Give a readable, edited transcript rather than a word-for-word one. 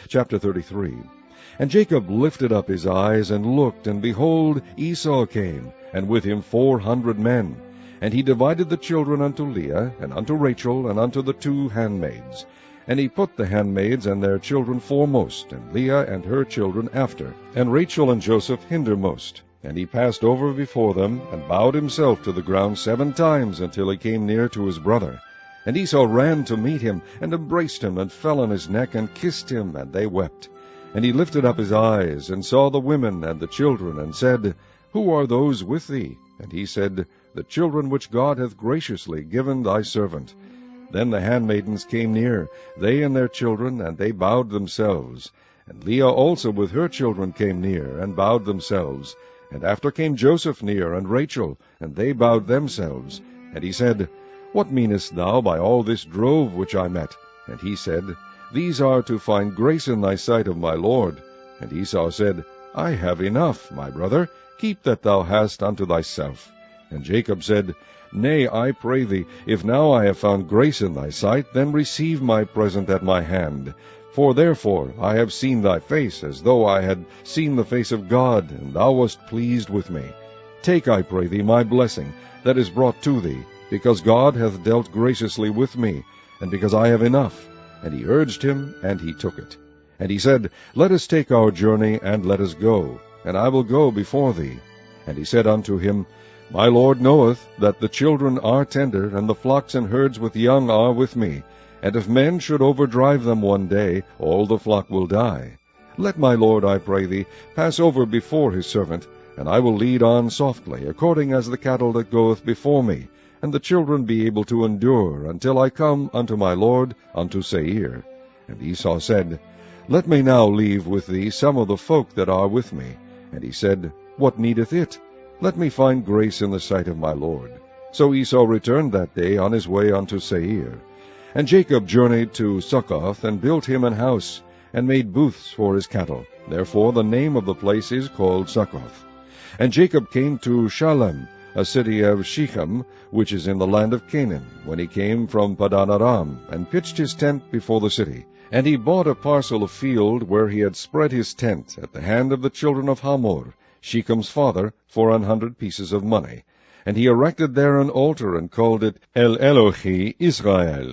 Chapter 33. And Jacob lifted up his eyes, and looked, and behold, Esau came, and with him 400 men. And he divided the children unto Leah, and unto Rachel, and unto the 2 handmaids. And he put the handmaids and their children foremost, and Leah and her children after, and Rachel and Joseph hindermost. And he passed over before them, and bowed himself to the ground 7 times, until he came near to his brother. And Esau ran to meet him, and embraced him, and fell on his neck, and kissed him, and they wept. And he lifted up his eyes, and saw the women and the children, and said, Who are those with thee? And he said, The children which God hath graciously given thy servant. Then the handmaidens came near, they and their children, and they bowed themselves. And Leah also with her children came near, and bowed themselves. And after came Joseph near, and Rachel, and they bowed themselves. And he said, What meanest thou by all this drove which I met? And he said, These are to find grace in thy sight of my lord. And Esau said, I have enough, my brother, keep that thou hast unto thyself. And Jacob said, Nay, I pray thee, if now I have found grace in thy sight, then receive my present at my hand. For therefore I have seen thy face, as though I had seen the face of God, and thou wast pleased with me. Take, I pray thee, my blessing, that is brought to thee, because God hath dealt graciously with me, and because I have enough. And he urged him, and he took it. And he said, Let us take our journey, and let us go, and I will go before thee. And he said unto him, My Lord knoweth that the children are tender, and the flocks and herds with young are with me. And if men should overdrive them one day, all the flock will die. Let my Lord, I pray thee, pass over before his servant, and I will lead on softly, according as the cattle that goeth before me, and the children be able to endure, until I come unto my Lord, unto Seir. And Esau said, Let me now leave with thee some of the folk that are with me. And he said, What needeth it? Let me find grace in the sight of my Lord. So Esau returned that day on his way unto Seir. And Jacob journeyed to Succoth, and built him an house, and made booths for his cattle. Therefore the name of the place is called Succoth. And Jacob came to Shalem, a city of Shechem, which is in the land of Canaan, when he came from Padan Aram, and pitched his tent before the city. And he bought a parcel of field where he had spread his tent at the hand of the children of Hamor, Shechem's father, for 100 pieces of money. And he erected there an altar, and called it El Elohi Israel.